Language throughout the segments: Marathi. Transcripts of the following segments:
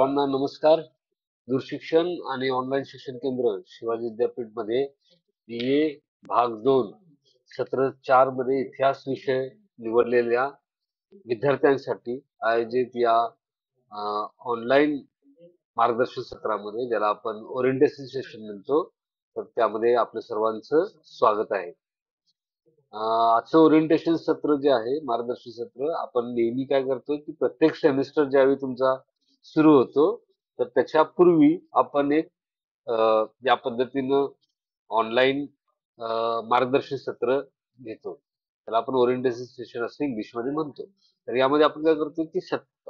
सर्वांना नमस्कार. दूरशिक्षण आणि ऑनलाईन शिक्षण केंद्र शिवाजी विद्यापीठमध्ये BA भाग 2 सत्र 4 मध्ये इतिहास विषय निवडलेल्या विद्यार्थ्यांसाठी आयोजित या ऑनलाईन मार्गदर्शन सत्रामध्ये, ज्याला आपण ओरिएंटेशन सेशन म्हणतो, तर त्यामध्ये आपलं सर्वांचं स्वागत आहे. आजचं ओरिएंटेशन सत्र जे आहे, मार्गदर्शन सत्र, आपण नेहमी काय करतो की प्रत्येक सेमिस्टर ज्यावेळी तुमचा सुरू होतो तर त्याच्यापूर्वी आपण एक या पद्धतीनं ऑनलाईन मार्गदर्शन सत्र घेतो. त्याला आपण ओरिएंटेशन सेशन असं इंग्लिशमध्ये म्हणतो. तर यामध्ये आपण काय करतो की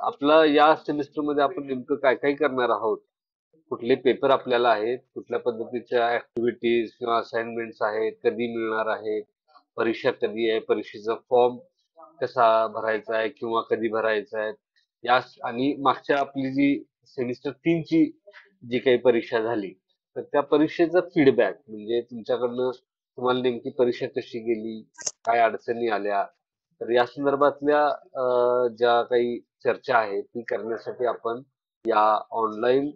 आपला या सेमिस्टरमध्ये आपण नेमकं काय काय करणार आहोत, कुठले पेपर आपल्याला आहेत, कुठल्या पद्धतीच्या ऍक्टिव्हिटीज किंवा असाइनमेंट्स आहेत, कधी मिळणार आहेत, परीक्षा कधी आहे, परीक्षेचा फॉर्म कसा भरायचा आहे किंवा कधी भरायचा आहे, या आणि मागच्या आपली जी सेमिस्टर 3 ची जी काही परीक्षा झाली तर त्या परीक्षेचा फीडबॅक, म्हणजे तुमच्याकडनं तुम्हाला नेमकी परीक्षा कशी गेली, काय अडचणी आल्या, तर या संदर्भातल्या ज्या काही चर्चा आहे ती करण्यासाठी आपण या ऑनलाईन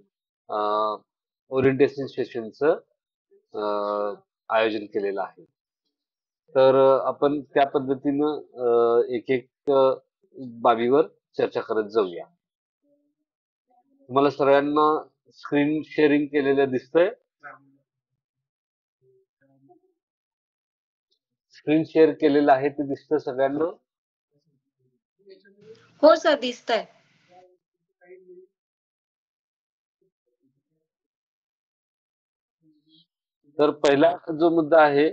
ओरिएंटेशन सेशनचं आयोजन केलेलं आहे. तर आपण त्या पद्धतीनं एक एक बाबीवर चर्चा करत जाऊया. तुम्हाला सगळ्यांना स्क्रीन शेअरिंग केलेलं दिसतंय? स्क्रीन शेअर केलेलं आहे ते दिसतं सगळ्यांना? हो सर, दिसतंय. तर पहिला जो मुद्दा आहे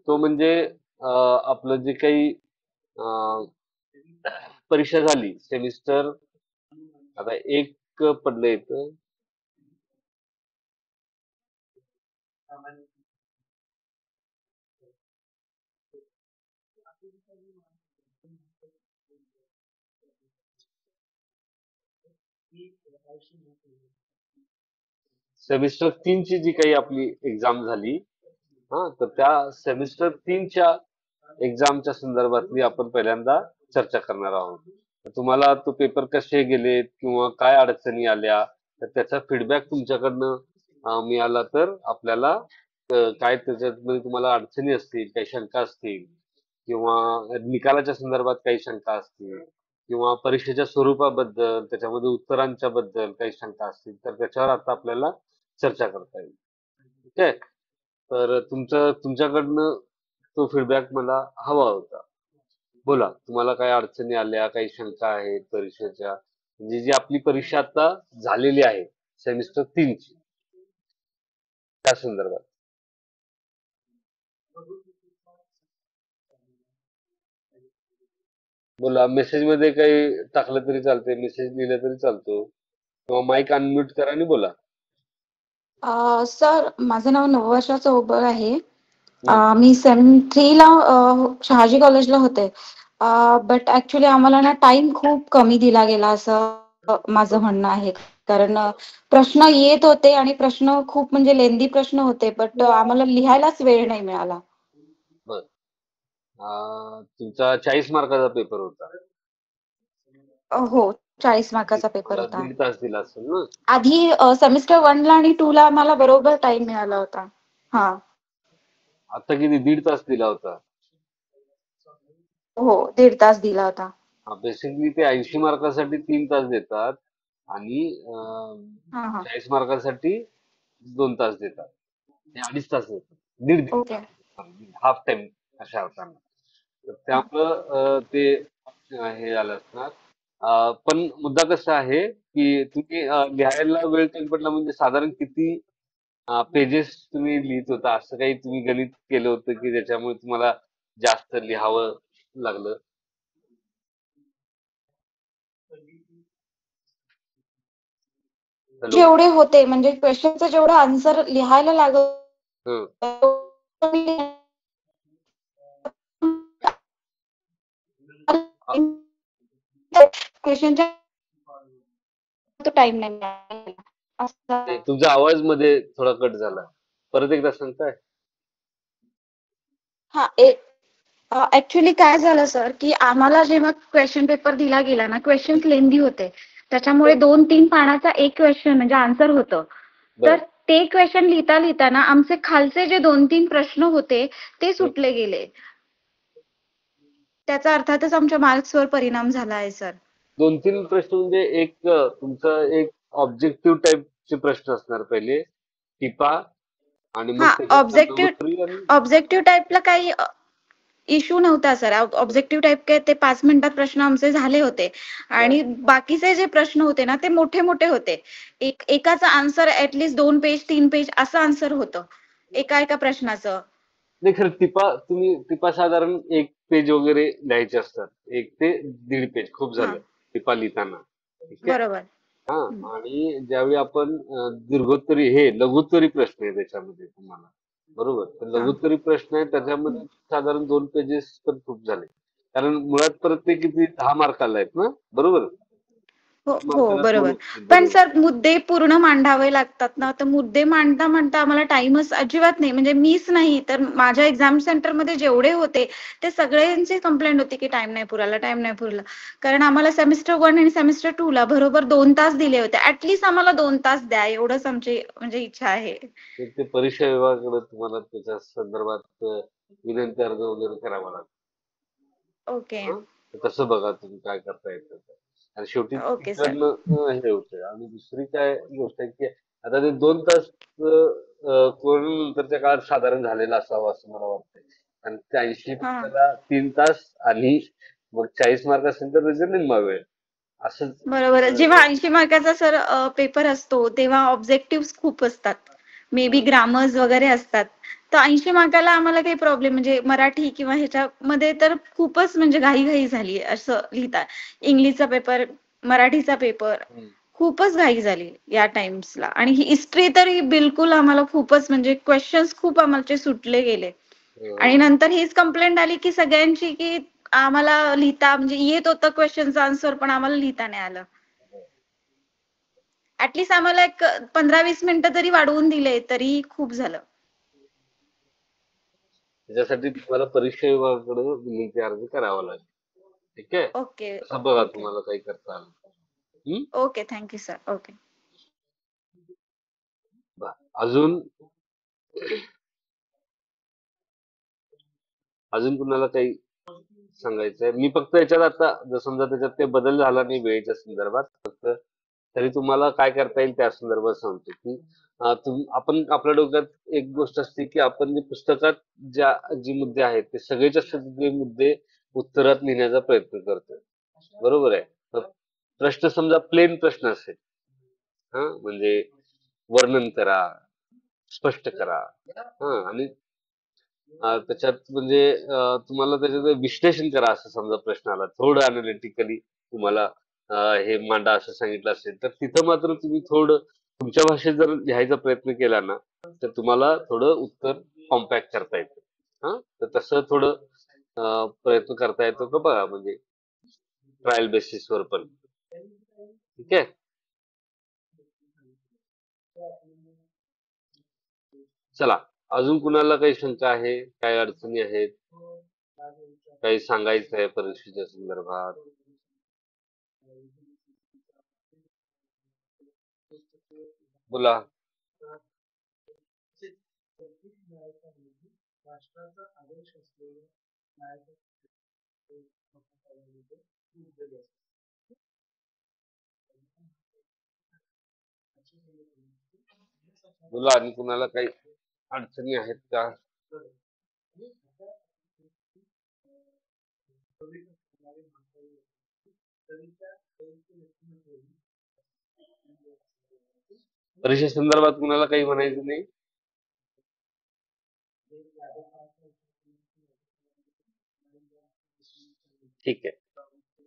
तो म्हणजे आपलं जे काही परीक्षा झाली, सेमिस्टर आता 1 पडलं इथं. सेमिस्टर 3 ची जी काही आपली एक्झाम झाली, तर त्या सेमिस्टर 3 च्या एक्झामच्या संदर्भातली आपण पहिल्यांदा चर्चा करणार आहोत. तुम्हाला तो पेपर कसे गेलेत किंवा काय अडचणी आल्या, तर त्याचा फीडबॅक तुमच्याकडनं मिळाला तर आपल्याला काय त्याच्यामध्ये तुम्हाला अडचणी असतील, काही शंका असतील किंवा निकालाच्या संदर्भात काही शंका असतील किंवा परीक्षेच्या स्वरूपाबद्दल, त्याच्यामध्ये उत्तरांच्या बद्दल काही शंका असतील तर त्याच्यावर आता आपल्याला चर्चा करता येईल. ठीक आहे. तर तुमच्याकडनं तो फीडबॅक मला हवा होता. बोला, तुम्हाला काय अडचणी आल्या, काही शंका आहेत परीक्षेच्या, म्हणजे जी आपली परीक्षा आता झालेली आहे सेमिस्टर 3 ची, त्या संदर्भात. बोला, मेसेज मध्ये काही टाकलं तरी चालते, मेसेज लिहिलं तरी चालतो किंवा माईक अनम्यूट करा आणि बोला. सर, माझं नाव नववर्षा चौबळ आहे. मी सेम 3 ला शहाजी कॉलेजला होते. बट ऍक्च्युली आम्हाला ना टाइम खूप कमी दिला गेला असं माझं म्हणणं आहे. कारण प्रश्न येत होते आणि प्रश्न खूप म्हणजे लेंदी प्रश्न होते, बट आम्हाला लिहायलाच वेळ नाही मिळाला. बर, तुमचा 40 मार्काचा पेपर होता? हो, 40 मार्काचा पेपर होता. 1.5 तास दिला असेल ना? आधी सेमिस्टर 1 ला आणि 2 ला आम्हाला बरोबर टाइम मिळाला होता. हा, आता किती, 1.5 तास दिला होता? हो, 1.5 तास दिला होता. बेसिकली ते 80 मार्कासाठी 3 तास देतात आणि हा हा 40 मार्कासाठी 2 तास देतात. हे 2.5 तास देतात, दीड ओके. हाफ टाइम अशा अर्थानं. तर त्यामुळं ते हे आलं असणार. पण मुद्दा कसा आहे की तुम्ही लिहायला वेळ कमी पडला म्हणजे साधारण किती पेजेस तुम्ही लिहित होता? असं काही तुम्ही गणित केलं होतं की ज्याच्यामुळे तुम्हाला जास्त लिहावं लागलं? हॅलो. जेवढे होते म्हणजे क्वेश्चनचं जेवढं आन्सर लिहायला लागत क्वेश्चनच्या टाइम नाही मिळाला असं. तुमचा आवाज मध्ये थोडा कट झाला, परत एकदा सांगताय? हा, ऍक्च्युली काय झालं सर की आम्हाला जेव्हा क्वेश्चन पेपर दिला गेला ना, क्वेश्चन लेंदी होते. त्याच्यामुळे 2-3 पानाचा एक क्वेश्चन म्हणजे आन्सर होतं. तर बरं. ते क्वेश्चन लिहिता आमचे खालचे जे 2-3 प्रश्न होते ते सुटले गेले. त्याचा अर्थातच आमच्या मार्क्सवर परिणाम झाला आहे सर. 2-3 प्रश्न म्हणजे एक तुमचा एक ऑब्जेक्टिव्ह टाइपचे प्रश्न असणार पहिले, टिपा आणि मग हां, त्याच्यानंतर लघुत्तरी आणि ऑब्जेक्टिव्ह टाइपला काही इश्यू नव्हता सर. ऑब्जेक्टिव्ह टाइप काय ते 5 मिनिटात प्रश्न आमचे झाले होते बरं. आणि बाकीचे जे प्रश्न होते ना, ते मोठे-मोठे होते. एकाचा answer at least 2 page, 3 page असं आन्सर होतं. एका प्रश्नाचं. नाही खरं टिपा साधारण 1 पेज वगैरे लिहायचे असतात. 1 ते 1.5 पेज खूप झालं हां, टिपा लिहिताना. ठीक आहे. बरोबर. हां. हं, आणि ज्यावेळी आपण दीर्घोत्तरी हे लघुत्तरी प्रश्न आहे त्याच्यामध्ये तुम्हाला. बरोबर. तर हां. लघुत्तरी प्रश्न आहे त्याच्यामध्ये साधारण 2 पेजेस पण खूप झाले. कारण मुळात परत ते किती 10 मार्काला आहेत ना? बरोबर? हो, 10 हो, मार्काला 2 बरोबर. असतील. पण बरोबर. सर मुद्दे पूर्ण मांडावे लागतात ना, तर मुद्दे मांडता आम्हाला टाईमच अजिबात नाही. म्हणजे मीच नाही, तर माझ्या एक्झाम सेंटरमध्ये जेवढे होते, ते सगळ्यांची कंप्लेंट होती, की टाईम नाही पुरला. कारण आम्हाला सेमिस्टर 1 आणि सेमिस्टर 2 ला बरोबर 2 तास दिले होते. आम्हाला 2 तास द्या, एवढंच आमची म्हणजे इच्छा आहे. तर ते परीक्षा विभागाकडे तुम्हाला त्याच्या संदर्भात विनंती अर्ज वगैरे करावा लागतो. ओके. हं. तर तसं बघा तुम्ही काय करता येतं ते. आणि शेवटी ओके सर. तिकडनं हे होतंय आणि दुसरी काय गोष्ट आहे की आता ते 2 तास कोरोना नंतरच्या काळात साधारण झालेलं असावं असं मला वाटतंय. आणि ते 80 हां. मार्काला 3 तास आणि मग 40 मार्क असेल तर त्याचा निम्मा वेळ. असंच बरोबर. जेव्हा 80 मार्काचा सर पेपर असतो, तेव्हा ऑब्जेक्टिव्हज खूप असतात. मे बी ग्रामर्स वगैरे असतात. तर 80 मार्काला आम्हाला काही प्रॉब्लेम म्हणजे मराठी किंवा ह्याच्यामध्ये तर खूपच म्हणजे घाई-घाई झाली असं लिहिता. इंग्लिशचा पेपर, मराठीचा पेपर हं. खूपच घाई झाली या टाईम्सला आणि ही हिस्ट्री तर ही बिलकुल आम्हाला खूपच म्हणजे क्वेशन्स खूप आमचे सुटले गेले. आणि अ, नंतर हीच कंप्लेंट आली, की सगळ्यांची, की आम्हाला लिहिता म्हणजे येत होतं क्वेशनचं आन्सर पण आम्हाला लिहिता नाही आलं. आम्हाला एक 15-20 मिनिटं जरी वाढवून दिले, तरी खूप झालं. त्याच्यासाठी तुम्हाला परीक्षा विभागाकडे विनंती अर्ज करावा लागेल. ठीक आहे? ओके, तसं बघा ओके. तुम्हाला काही करता आलं. हं? Okay. Thank you sir. Okay. बरं. अजून कुणाला काही सांगायचंय? मी फक्त याच्यात आता जर समजा त्याच्यात काही बदल झाला नाही वेळेच्या संदर्भात, फक्त तरी तुम्हाला काय करता येईल त्या संदर्भात सांगतो, की आपण आपल्या डोक्यात एक गोष्ट असते, की आपण जे पुस्तकात जी मुद्दे आहेत, ते सगळेच्या सगळे मुद्दे उत्तरात लिहिण्याचा प्रयत्न करतोय. बरोबर आहे. तर प्रश्न समजा प्लेन प्रश्न असेल, म्हणजे वर्णन करा, स्पष्ट करा. आणि त्याच्यात म्हणजे तुम्हाला त्याच्यात विश्लेषण करा असं समजा प्रश्न आला. थोडं अनॅलिटिकली तुम्हाला हे मांडा असं सांगितलं असेल, तर तिथं मात्र तुम्ही थोडं तुमच्या भाषेत जर लिहायचा प्रयत्न केला ना, तर तुम्हाला थोडं उत्तर कॉम्पॅक्ट करता येतं. तर तसं थोडं प्रयत्न करता येतो का बघा म्हणजे ट्रायल बेसिसवर पण. ठीक आहे? चला. अजून कुणाला काही शंका आहे? काही अडचणी आहेत? काही सांगायचं आहे परीक्षेच्या संदर्भात? बोला. बोला आणि कुणाला काही अडचणी आहेत का? परीक्षेसंदर्भात कुणाला काही म्हणायचं नाही? ठीक आहे.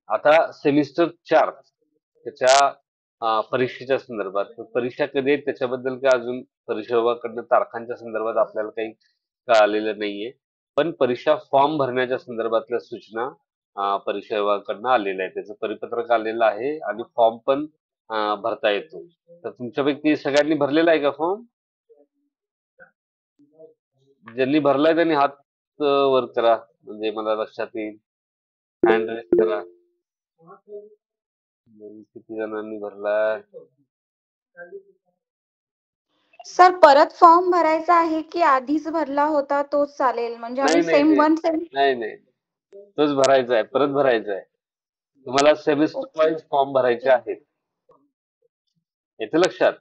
आता सेमिस्टर 4 त्याच्या परीक्षेच्या संदर्भात. तर परीक्षा कधी आहेत त्याच्याबद्दल काय अजून परीक्षा विभागाकडनं तारखांच्या संदर्भात आपल्याला काही कळालेलं नाहीये. पण परीक्षा फॉर्म भरण्याच्या संदर्भातल्या सूचना परीक्षा विभागाकडनं आलेल्या आहेत. त्याचं परिपत्रक आलेलं आहे आणि फॉर्म पण भरता येतो. तर तुमच्यापैकी सगळ्यांनी भरलेला आहे का फॉर्म? ज्यांनी भरलाय त्यांनी हात वर करा. म्हणजे मला लक्षात येईल. हँड रेज करा. किती जणांनी भरलाय? सर परत फॉर्म भरायचा आहे की आधीच भरला होता तोच चालेल? म्हणजे नाही आम्ही नाही सेम नाही वन सेम. नाही नाही, तोच भरायचा आहे, परत भरायचा आहे. तुम्हाला सेमिस्टर ओके. वाईज फॉर्म भरायचे आहेत. येते लक्षात?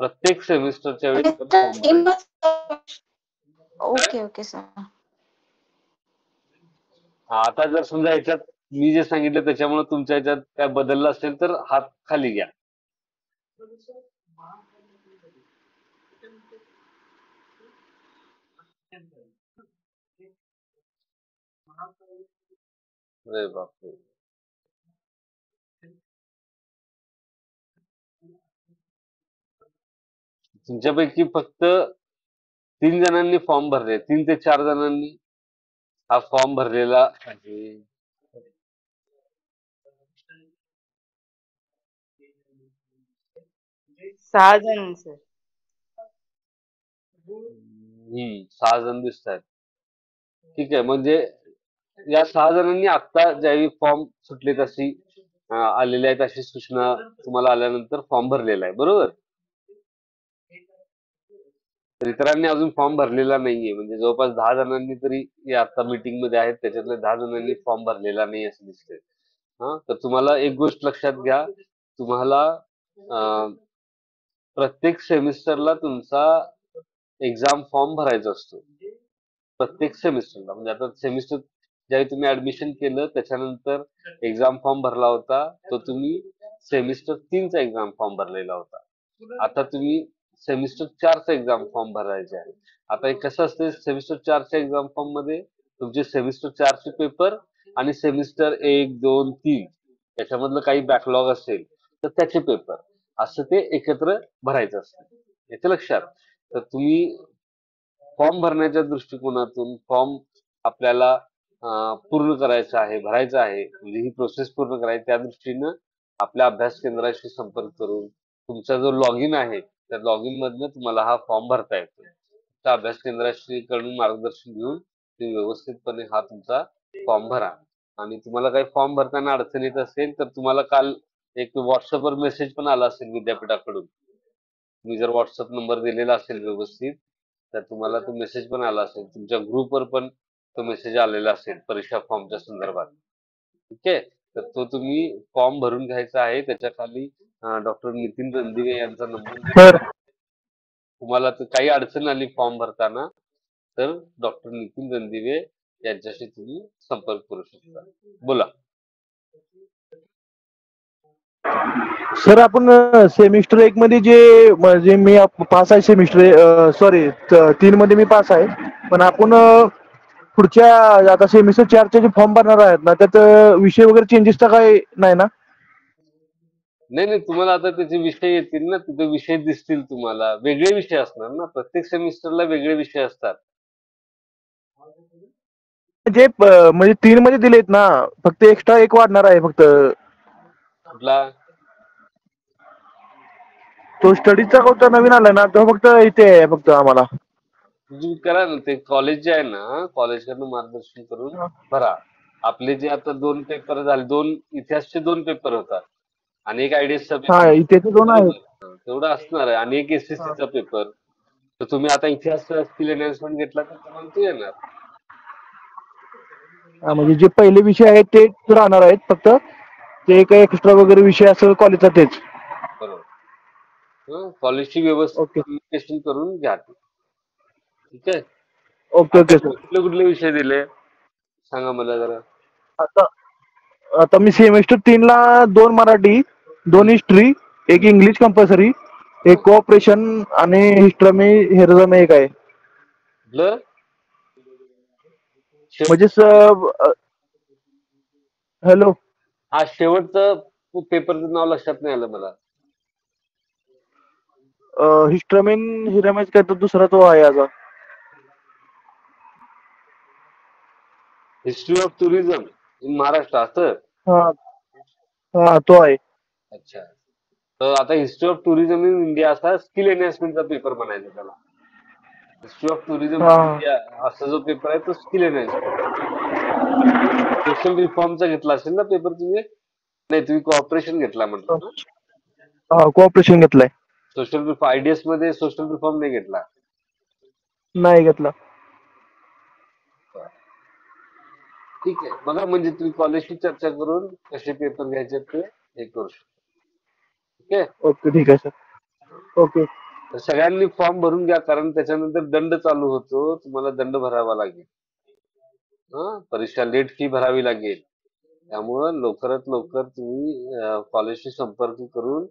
प्रत्येक सेमिस्टरच्या वेळी आपण फॉर्म भरायचा. Okay okay sir. आता जर समजा ह्याच्यात मी जे सांगितलं त्याच्यामुळे तुमच्या ह्याच्यात काय बदललं असेल तर हात खाली घ्या. अरे बापरे. तुमच्यापैकी फक्त 3 जणांनी फॉर्म भरले, 3 ते 4 जणांनी हा फॉर्म भरलेला आहे. सहा जण सर. 6 जण दिसत आहेत. ठीक आहे, म्हणजे या 6 जणांनी आता ज्यावेळी फॉर्म सुटलेत अशी आलेल्या आहेत अशी सूचना तुम्हाला आल्यानंतर फॉर्म भरलेला आहे, बरोबर? तर इतरांनी अजून फॉर्म भरलेला नाहीये, म्हणजे जवळपास 10 जणांनी तरी या आता मीटिंग मध्ये आहेत त्याच्यातले 10 जणांनी फॉर्म भरलेला नाही असं दिसतंय. हा, तर तुम्हाला एक गोष्ट लक्षात घ्या, तुम्हाला प्रत्येक सेमिस्टरला तुमचा एक्झाम फॉर्म भरायचा असतो. प्रत्येक सेमिस्टरला, म्हणजे आता सेमिस्टर ज्यावेळी तुम्ही ऍडमिशन केलं त्याच्यानंतर एक्झाम फॉर्म भरला होता तो तुम्ही सेमिस्टर 3 चा एक्झाम फॉर्म भरलेला होता. आता तुम्ही सेमिस्टर 4 चा एक्झाम फॉर्म भरायचे आहे. आता एक कसं असतं, सेमिस्टर 4 च्या एक्झाम फॉर्म मध्ये तुमचे सेमिस्टर 4 चे पेपर आणि सेमिस्टर 1, 2, 3 याच्यामधलं काही बॅकलॉग असेल तर त्याचे पेपर असं ते एकत्र भरायचं असतं. येते लक्षात? तर तुम्ही फॉर्म भरण्याच्या दृष्टिकोनातून फॉर्म आपल्याला पूर्ण करायचा आहे, भरायचा आहे, म्हणजे ही प्रोसेस पूर्ण करायची त्या दृष्टीनं आपल्या अभ्यास केंद्राशी संपर्क करून तुमचा जो लॉग इन आहे त्या लॉग इन मधनं तुम्हाला हा फॉर्म भरता येतो. त्या अभ्यास केंद्राशी कडून मार्गदर्शन घेऊन तुम्ही व्यवस्थितपणे हा तुमचा फॉर्म भरा. आणि तुम्हाला काही फॉर्म भरताना अडचण येत असेल तर तुम्हाला काल एक व्हॉट्सअपवर मेसेज पण आला असेल विद्यापीठाकडून. तुम्ही जर व्हॉट्सअप नंबर दिलेला असेल व्यवस्थित तर तुम्हाला तो मेसेज पण आला असेल, तुमच्या ग्रुपवर पण तो मेसेज आलेला असेल परीक्षा फॉर्मच्या संदर्भात. ठीक आहे, तर तो तुम्ही फॉर्म भरून घ्यायचा आहे. त्याच्या खाली डॉक्टर नितीन रणदिवे यांचा नंबर दिलेला सर आहे. तुम्हाला तर काही अडचण आली फॉर्म भरताना तर डॉक्टर नितीन रणदिवे यांच्याशी तुम्ही संपर्क करू शकता. बोला. सर आपण सेमिस्टर 1 मध्ये जे म्हणजे मी पास आहे सेमिस्टर सॉरी 3 मध्ये मी पास आहे, पण आपण पुढच्या आता सेमिस्टर 4चे जे फॉर्म भरणार आहेत ना त्यात विषय वगैरे चेंजेस तर काही नाही ना? नाही नाही, तुम्हाला आता त्याचे विषय येतील ना, तिथे विषय दिसतील तुम्हाला, वेगळे विषय असणार ना, प्रत्येक सेमिस्टरला वेगळे विषय असतात. जे म्हणजे 3 मध्ये दिलेत ना, फक्त एक्स्ट्रा एक वाढणार आहे फक्त. कुठला? तो स्टडीचा कोणता नवीन आला ना तो फक्त इथे आहे फक्त आम्हाला. तुम्ही करा ना, ते कॉलेज जे आहे ना कॉलेजकडून मार्गदर्शन करून भरा. आपले जे आता 2 पेपर झाले, 2 इतिहासचे 2 पेपर होतात आणि एक आयडीएसचा हा पेपर, इथे 2 आहेत. बरोबर? तेवढं असणार आहे आणि एक एसएससीचा पेपर. तर तुम्ही आता इतिहासचा स्किल एनहान्समेंट घेतला तर तुम्हाला ते येणार. म्हणजे जे पहिले विषय आहेत तेच राहणार आहेत, फक्त ते काही एक्स्ट्रा वगैरे विषय असेल कॉलेजचा तेच. बरोबर. कॉलेजची व्यवस्थित ओके कम्युनिकेशन करून घ्या ते. ठीक आहे. ओके आता ओके सर. कुठले कुठले विषय दिले सांगा मला जरा. आता आता मी सेमिस्टर 3 ला 2 मराठी, 2 हिस्ट्री, एक इंग्लिश कंपल्सरी, एक कोऑपरेशन आणि हिस्ट्री हेरजम एक आहे. कुठलं? म्हणजे हॅलो हा शेवटचं पेपरचं नाव लक्षात नाही आलं मला. हिस्ट्रमेन हिरामेज काय तर दुसरा तो आहे आता. History of tourism in Maharashtra असं. हा हा तो आहे. अच्छा, तर आता history of tourism in India असा स्किल एनहान्समेंटचा पेपर म्हणायचा त्याला. हिस्ट्री ऑफ टुरिझम हा इन इंडिया असा जो पेपर आहे तो स्किल एनहान्समेंट. सोशल रिफॉर्मचा घेतला असेल ना पेपर तुम्ही? नाही, तुम्ही कोऑपरेशन घेतला म्हटलं ना. हा, कोऑपरेशन घेतलाय. सोशल रिफॉर्म आयडीएस मध्ये सोशल रिफॉर्म नाही घेतला. नाही घेतला. ठीक आहे, बघा म्हणजे तुम्ही कॉलेजशी चर्चा करून कसे पेपर घ्यायचे ते हे करू शकता. ठीक आहे, ओके, ठीक आहे सर. ओके. तर सगळ्यांनी फॉर्म भरून घ्या, कारण त्याच्यानंतर दंड चालू होतो, तुम्हाला दंड भरावा लागेल. परीक्षा लेट फी भरावी लागेल. त्यामुळं लवकरात लवकर तुम्ही कॉलेजशी संपर्क करून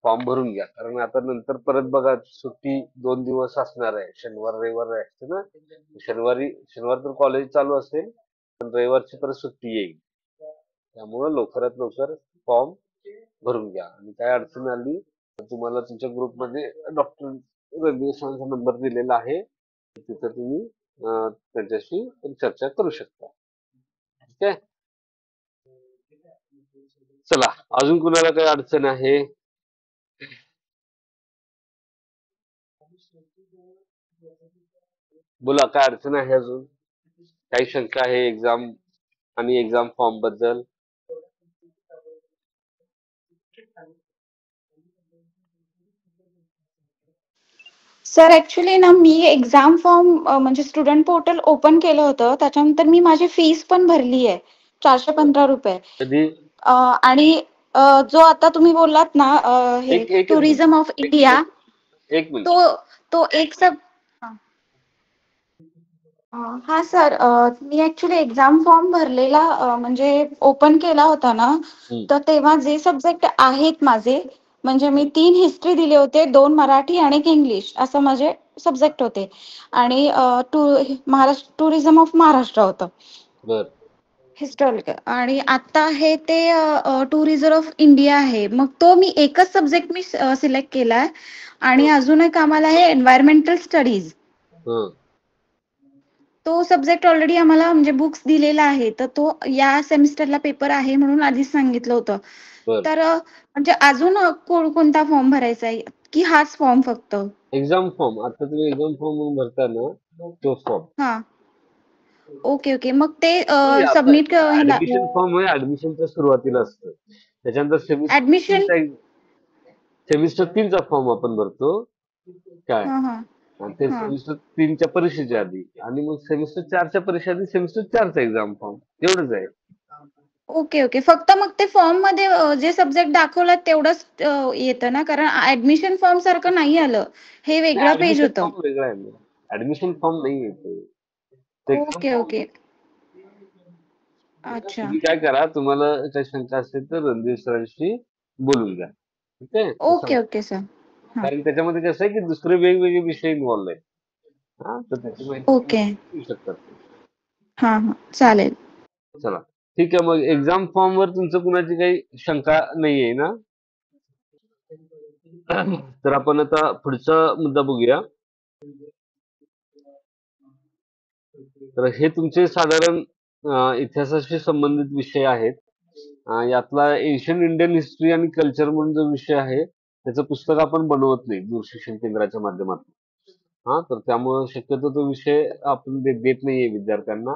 फॉर्म भरून घ्या, कारण आता नंतर परत बघा सुट्टी 2 दिवस असणार आहे. शनिवार रविवार असते ना. शनिवार तर कॉलेज चालू असेल, पण रविवारची परत सुट्टी येईल. त्यामुळं लवकरात लवकर फॉर्म भरून घ्या, आणि काय अडचण आली तर तुम्हाला तुमच्या ग्रुपमध्ये डॉक्टर रणवीर सरांचा नंबर दिलेला आहे, तिथं तुम्ही त्यांच्याशी चर्चा करू शकता. ठीक आहे, चला अजून कुणाला काही अडचण आहे? बोला, काय अडचण आहे अजून? काही शंका आहे एक्झाम आणि एक्झाम फॉर्म बद्दल? सर ऍक्च्युली ना मी एक्झाम फॉर्म म्हणजे स्टुडंट पोर्टल ओपन केलं होतं, त्याच्यानंतर मी माझी फीस पण भरली आहे 415 रुपये. कधी? आणि जो आता तुम्ही बोललात ना हे एकच मिनिट, टुरिझम ऑफ इंडिया, एक मिनिट. तो तो एक सब हा सर, मी ऍक्च्युली एक्झाम फॉर्म भरलेला म्हणजे ओपन केला होता ना, तर तेव्हा जे सब्जेक्ट आहेत माझे, म्हणजे मी 3 हिस्ट्री दिले होते, 2 मराठी आणि 1 इंग्लिश असं माझे सब्जेक्ट होते, आणि महाराष्ट्र टुरिझम ऑफ महाराष्ट्र होतं बर, हिस्टॉरिकल, आणि आता हे ते टुरिझम ऑफ इंडिया आहे. मग तो मी एकच सब्जेक्ट मी सिलेक्ट केलाय, आणि अजून एक आम्हाला आहे एन्व्हायरमेंटल स्टडीज. तो सब्जेक्ट ऑलरेडी आम्हाला म्हणजे बुक्स दिलेला आहे, तर तो या सेमिस्टरला पेपर आहे म्हणून आधीच सांगितलं होतं. बर. तर म्हणजे अजून कोणता फॉर्म भरायचा आहे की हाच फॉर्म फक्त? एक्झाम फॉर्म, आता तुम्ही एक्झाम फॉर्म म्हणून भरता ना, तो फॉर्म. हा, ओके ओके. मग ते आता सबमिट ह्याला ऍडमिशन फॉर्म हे ऍडमिशनच्या सुरुवातीला असतं. त्याच्यानंतर ऍडमिशन. सेमिस्टर 3चा फॉर्म आपण भरतो काय, हा हा आणि ते हा, सेमिस्टर 3च्या परीक्षेच्या आधी, आणि मग सेमिस्टर 4च्या परीक्षे आधी सेमिस्टर 4चा एक्झाम फॉर्म, एवढंच आहे. Okay okay. फक्त मग ते फॉर्म मध्ये जे सब्जेक्ट दाखवलं तेवढंच येतं ना, कारण ऍडमिशन फॉर्म सारखं नाही आलं, हे वेगळं पेज ऍडमिशन होतं. फॉर्म वेगळा आहे ना, ऍडमिशन फॉर्म नाही येतो, ते एक्झाम ओके फॉर्म. ओके. अच्छा, तुम्ही काय करा, तुम्हाला काही शंका असेल तर रणधीर सरांशी बोलून घ्या. ठीक आहे, ओके ओके सर. हा, कारण त्याच्यामध्ये कसं आहे की दुसरे वेगवेगळे विषय इन्व्हॉल्व आहेत. तर त्याची माहिती तुम्ही ओके. घेऊ शकता. हा हा, चालेल. चला, ठीक आहे, मग एक्झाम फॉर्म वर तुमचं कुणाची काही शंका नाहीये ना? तर आपण आता पुढचा मुद्दा बघूया. तर हे तुमचे साधारण इतिहासाशी संबंधित विषय आहेत. यातला एन्शियंट इंडियन हिस्ट्री आणि कल्चर म्हणून जो विषय आहे, त्याचं पुस्तक आपण बनवत नाही दूरशिक्षण केंद्राच्या माध्यमातून. तर त्यामुळे शक्यतो तो विषय आपण देत नाहीये विद्यार्थ्यांना.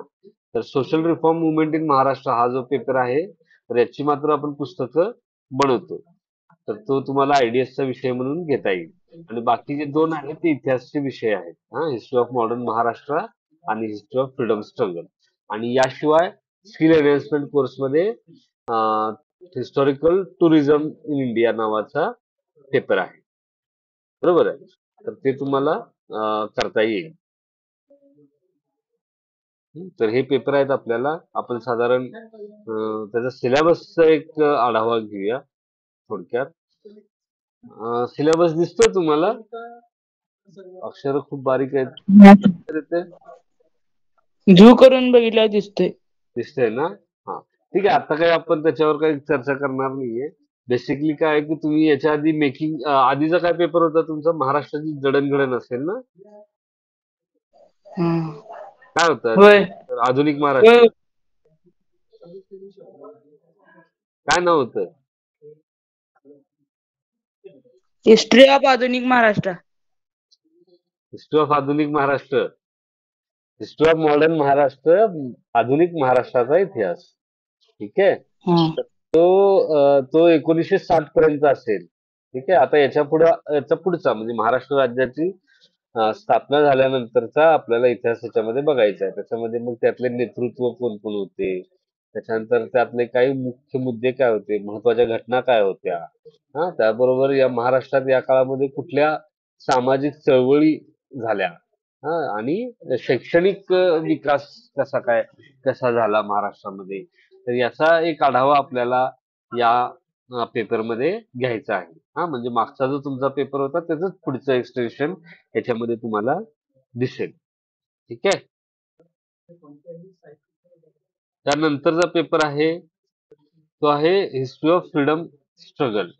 तर social reform movement in Maharashtra हा जो पेपर आहे, तर याची मात्र आपण पुस्तकं बनवतो. तर तो तुम्हाला आयडीएसचा विषय म्हणून घेता येईल. आणि बाकी जे 2 आहेत ते इतिहासचे विषय आहेत. हिस्ट्री ऑफ मॉडर्न महाराष्ट्र आणि हिस्ट्री ऑफ फ्रीडम स्ट्रगल. आणि याशिवाय स्किल एनहान्समेंट कोर्समध्ये हिस्टॉरिकल टुरिझम इन इंडिया नावाचा पेपर आहे. बरोबर आहे, तर ते तुम्हाला करता येईल. तर हे पेपर आहेत आपल्याला. आपण साधारण त्याचा सिलेबसचा एक आढावा घेऊया थोडक्यात. सिलेबस दिसतोय तुम्हाला? अक्षर खूप बारीक आहेत. झूम करून बघितल्यावर दिसतोय. दिसतंय ना? हा, ठीक आहे. आता काही आपण त्याच्यावर काही चर्चा करणार नाहीये. बेसिकली काय आहे की तुम्ही याच्या आधी मेकिंग आधीचा काय पेपर होता तुमचा, महाराष्ट्राची जडणघडण असेल ना? काय होय. होतं आधुनिक महाराष्ट्र? होय. काय नाव होतं? हिस्ट्री ऑफ आधुनिक महाराष्ट्र. हिस्ट्री ऑफ आधुनिक Maharashtra, history of modern Maharashtra, आधुनिक महाराष्ट्राचा इतिहास. ठीक आहे, तो 1960 पर्यंत असेल. ठीक आहे. आता याचा पुढचा म्हणजे महाराष्ट्र राज्याची स्थापना झाल्यानंतरचा आपल्याला इतिहास याच्यामध्ये बघायचा आहे. त्याच्यामध्ये मग त्यातले नेतृत्व कोण कोण होते, त्याच्यानंतर त्यातले काही मुख्य मुद्दे काय होते, महत्वाच्या घटना काय होत्या, त्याबरोबर या महाराष्ट्रात या काळामध्ये कुठल्या सामाजिक चळवळी झाल्या, आणि शैक्षणिक विकास कसा झाला महाराष्ट्रामध्ये. तर याचा एक आढावा आपल्याला या पेपरमध्ये घ्यायचा आहे. म्हणजे मागचा जो तुमचा पेपर होता त्याच पुढचं एक्सटेन्शन याच्यामध्ये तुम्हाला दिसेल. ठीक आहे. त्यानंतरचा पेपर आहे तो आहे हिस्ट्री ऑफ फ्रीडम स्ट्रगल.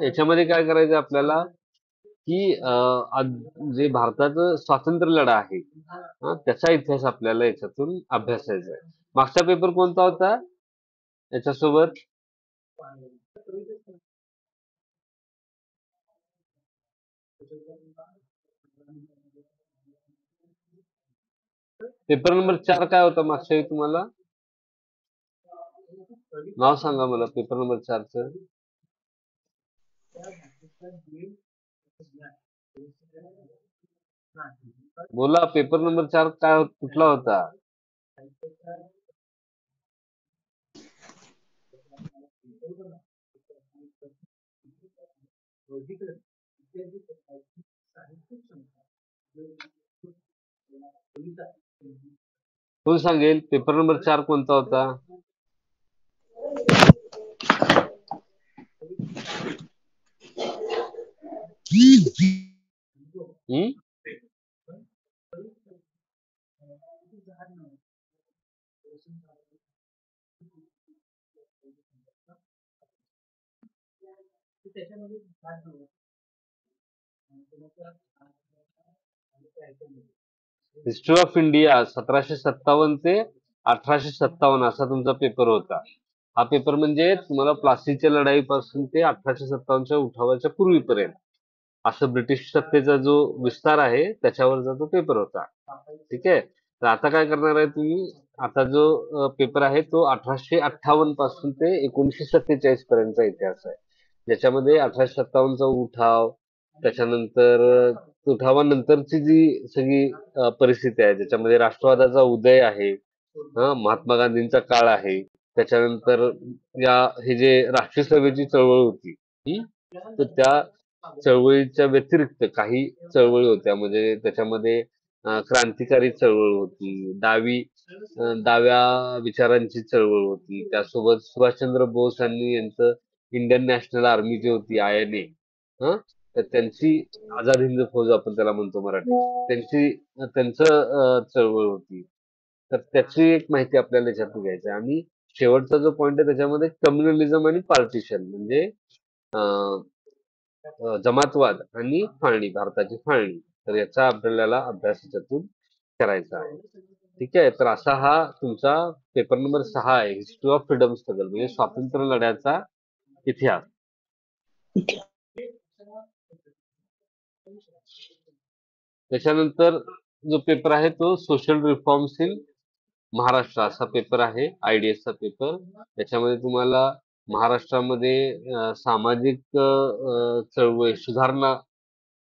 याच्यामध्ये काय करायचं आपल्याला की जे भारताचं स्वातंत्र्य लढा आहे त्याचा इतिहास आपल्याला याच्यातून अभ्यासायचा आहे. मागचा पेपर कोणता होता याच्यासोबत? पेपर नंबर 4 काय होता मागच्या वेळी तुम्हाला? नाव सांगा मला पेपर नंबर 4चं. बोला, पेपर नंबर 4 कुठला होता? कोण सांगेल पेपर नंबर 4 कोणता होता? हम्म? हिस्ट्री ऑफ इंडिया 1757 ते 1857 असा तुमचा पेपर होता. हा पेपर म्हणजे तुम्हाला प्लासीच्या लढाईपासून ते 1857च्या उठावाच्या पूर्वीपर्यंत असं ब्रिटिश सत्तेचा जो विस्तार आहे त्याच्यावरचा तो पेपर होता. ठीक आहे. तर आता काय करणार आहे तुम्ही? आता जो पेपर आहे तो 1858 पासून ते 1947 पर्यंतचा इतिहास आहे. ज्याच्यामध्ये 1857चा उठाव, त्याच्यानंतर उठावानंतरची जी सगळी परिस्थिती आहे ज्याच्यामध्ये राष्ट्रवादाचा उदय आहे, महात्मा गांधींचा काळ आहे, त्याच्यानंतर हे जे राष्ट्रीय सभेची चळवळ होती, तर त्या चळवळीच्या व्यतिरिक्त काही चळवळी होत्या. म्हणजे त्याच्यामध्ये क्रांतिकारी चळवळ होती, डाव्या विचारांची चळवळ होती. त्यासोबत सुभाषचंद्र बोस यांचं इंडियन नॅशनल आर्मी जी होती INA, तर त्यांची आझाद हिंद फौज आपण त्याला म्हणतो मराठी, त्यांचं चळवळ होती. तर त्याची एक माहिती आपल्याला याच्यातून घ्यायची आहे. आणि शेवटचा जो पॉइंट आहे त्याच्यामध्ये कम्युनलिझम आणि पार्टिशन म्हणजे जमातवाद आणि फाळणी, भारताची फाळणी. तर याचा आपल्याला अभ्यास याच्यातून करायचा आहे. ठीक आहे. तर असा हा तुमचा पेपर नंबर 6 आहे, हिस्ट्री ऑफ फ्रीडम स्ट्रगल म्हणजे स्वातंत्र्य लढ्याचा इतिहास. त्याच्यानंतर जो पेपर आहे तो सोशल रिफॉर्म्स इन महाराष्ट्र असा पेपर आहे, IDS चा पेपर. त्याच्यामध्ये तुम्हाला महाराष्ट्रामध्ये सामाजिक चळवळी सुधारणा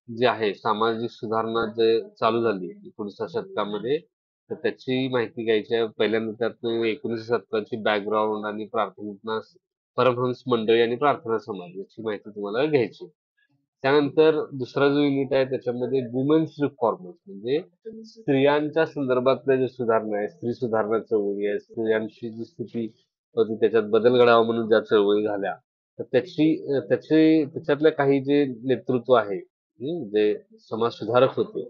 जी आहे, सामाजिक सुधारणा जे चालू झाली 19व्या शतकामध्ये, तर त्याची माहिती घ्यायची आहे. पहिल्यांदा त्यात 19व्या शतकाची बॅकग्राऊंड आणि प्रार्थना, परमहंस मंडळी आणि प्रार्थना समाज याची माहिती तुम्हाला घ्यायची. त्यानंतर दुसरा जो युनिट आहे त्याच्यामध्ये वुमेन्स रिफॉर्मर्स म्हणजे स्त्रियांच्या संदर्भातल्या ज्या सुधारणा आहे, स्त्री सुधारणा चळवळी आहे, स्त्रियांची जी स्थिती होती त्याच्यात बदल घडावा म्हणून ज्या चळवळी झाल्या, तर त्याच्यातल्या काही जे नेतृत्व आहे, जे समाज सुधारक होते,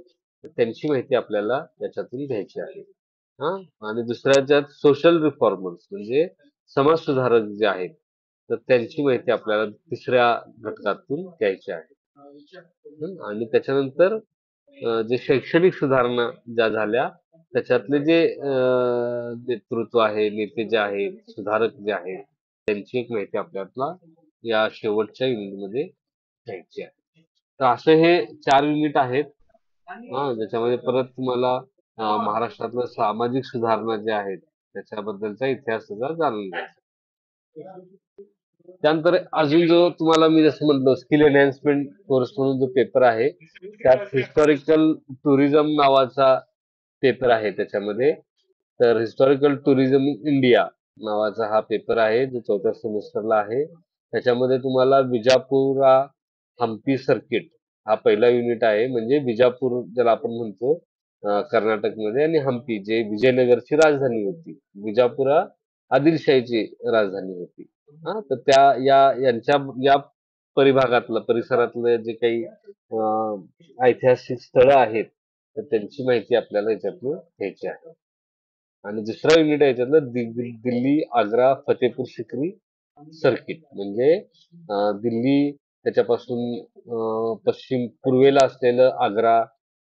तर त्यांची माहिती आपल्याला याच्यातून घ्यायची आहे. आणि दुसऱ्याच्यात सोशल रिफॉर्मर्स म्हणजे समाज सुधारक जे आहेत, तर त्यांची माहिती आपल्याला तिसऱ्या घटकातून घ्यायची आहे. आणि त्याच्यानंतर जे शैक्षणिक सुधारणा ज्या झाल्या त्याच्यातले जे नेतृत्व आहे, नेते जे आहेत, सुधारक जे आहेत, त्यांची एक माहिती आपल्याला या शेवटच्या युनिटमध्ये घ्यायची आहे. तर असे हे 4 युनिट आहेत, ज्याच्यामध्ये परत तुम्हाला महाराष्ट्रातल्या सामाजिक सुधारणा ज्या आहेत त्याच्याबद्दलचा इतिहास सुद्धा जाणून घ्यायचा. त्यानंतर अजून जो तुम्हाला मी जसं म्हणलो स्किल एनहान्समेंट कोर्स म्हणून जो पेपर आहे त्यात हिस्टॉरिकल टुरिझम नावाचा पेपर आहे त्याच्यामध्ये. तर हिस्टॉरिकल टुरिझम इन इंडिया नावाचा हा पेपर आहे जो 4थ्या सेमिस्टरला आहे. त्याच्यामध्ये तुम्हाला विजापुरा हम्पी सर्किट हा पहिला युनिट आहे. म्हणजे विजापूर ज्याला आपण म्हणतो कर्नाटकमध्ये, आणि हम्पी जे विजयनगरची राजधानी होती. विजापुरा आदिलशाहीची राजधानी होती. हा, तर त्या यांच्या या परिसरातलं जे काही ऐतिहासिक स्थळं आहेत तर त्यांची माहिती आपल्याला याच्यातून घ्यायची आहे. आणि दुसरा युनिट आहे याच्यातलं दिल्ली आग्रा फतेपूर सिक्री सर्किट. म्हणजे दिल्ली त्याच्यापासून पश्चिम पूर्वेला असलेलं आग्रा,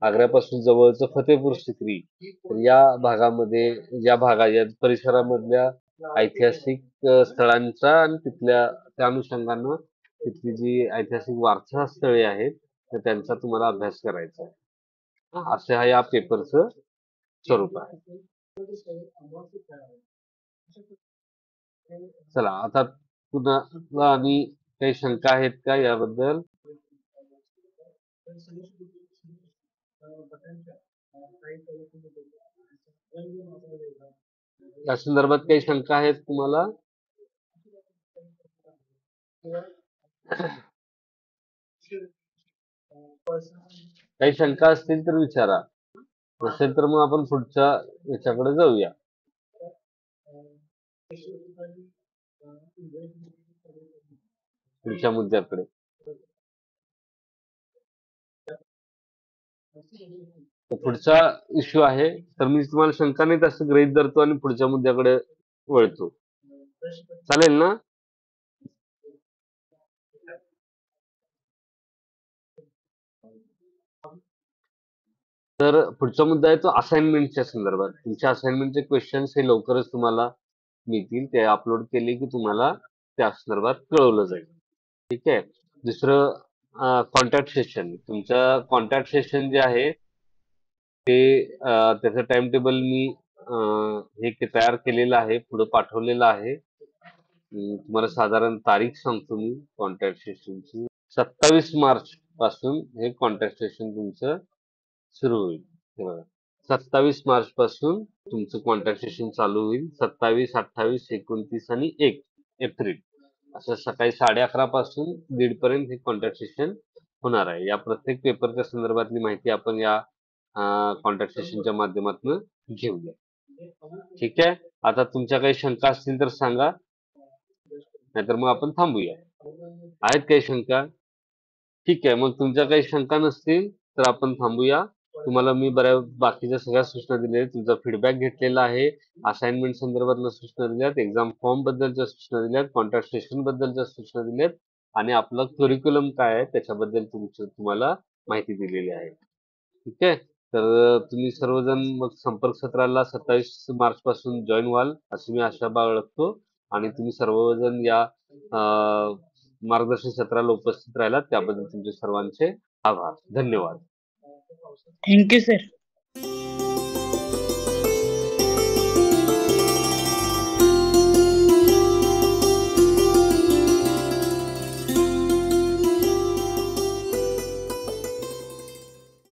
आग्र्यापासून जवळचं फतेपूर सिक्री. तर या परिसरामधल्या ऐतिहासिक स्थळांचा आणि त्या अनुषंगानं तिथली जी ऐतिहासिक वारसा स्थळे आहेत तर त्यांचा तुम्हाला अभ्यास करायचा आहे. असं हा या पेपरचं स्वरूप आहे. चला आता कुणाला आणि काही शंका आहेत का याबद्दल? या संदर्भात काही शंका आहेत तुम्हाला? काही शंका असतील तर विचारा, नसेल तर मग आपण पुढच्या याच्याकडे जाऊया. पुढच्या मुद्द्याकडे. पुढचा इश्यू आहे तर मी तुम्हाला शंका नाही असं गृहीत धरतो आणि पुढच्या मुद्द्याकडे वळतो. चालेल ना? तर पुढचा मुद्दा आहे तो असाइनमेंटच्या संदर्भात. तुमच्या असाइनमेंटचे क्वेश्चन्स हे लवकरच तुम्हाला मिळतील. ते अपलोड केले की तुम्हाला त्या संदर्भात कळवलं जाईल. ठीक आहे. दुसरं कॉन्टॅक्ट सेशन. तुमचं कॉन्टॅक्ट सेशन जे आहे ते त्याचं टाइम टेबल मी हे तयार केलेलं आहे, पुढे पाठवलेलं आहे. तुम्हाला साधारण तारीख सांगतो मी कॉन्टॅक्ट सेशनची. 27 मार्च पासून हे कॉन्टॅक्ट सेशन तुमचं सुरू होईल. 27 मार्च पासून तुमचं कॉन्टॅक्ट सेशन चालू होईल. 27, 28, 29 आणि 1 एप्रिल असं सकाळी 11:30 पासून 1:30 पर्यंत हे कॉन्टॅक्ट सेशन होणार आहे. या प्रत्येक पेपरच्या संदर्भातली माहिती आपण या कॉन्टॅक्ट सेशनच्या माध्यमातून घेऊया. ठीक आहे. आता तुमच्या काही शंका असतील तर सांगा, नाहीतर मग आपण थांबूया. आहेत काही शंका? ठीक आहे. मग तुमच्या काही शंका नसतील तर आपण थांबूया. तुम्हाला मी बाकीच्या सगळ्या सूचना दिल्या आहेत. तुमचा फीडबॅक घेतलेला आहे. असाइनमेंट संदर्भातल्या सूचना दिल्यात, एक्झाम फॉर्म बद्दलच्या सूचना दिल्यात, कॉन्टॅक्ट सेशन बद्दलच्या सूचना दिल्यात आणि आपलं करिक्युलम काय आहे त्याच्याबद्दल तुम्हाला माहिती दिलेली आहे. ठीक आहे. तर तुम्ही सर्वजण मग संपर्क सत्राला 27 मार्च पासून जॉईन व्हाल अशी मी आशा बाळगतो. आणि तुम्ही सर्वजण या मार्गदर्शन सत्राला उपस्थित राहिलात त्याबद्दल तुमचे सर्वांचे आभार. धन्यवाद. Thank you sir.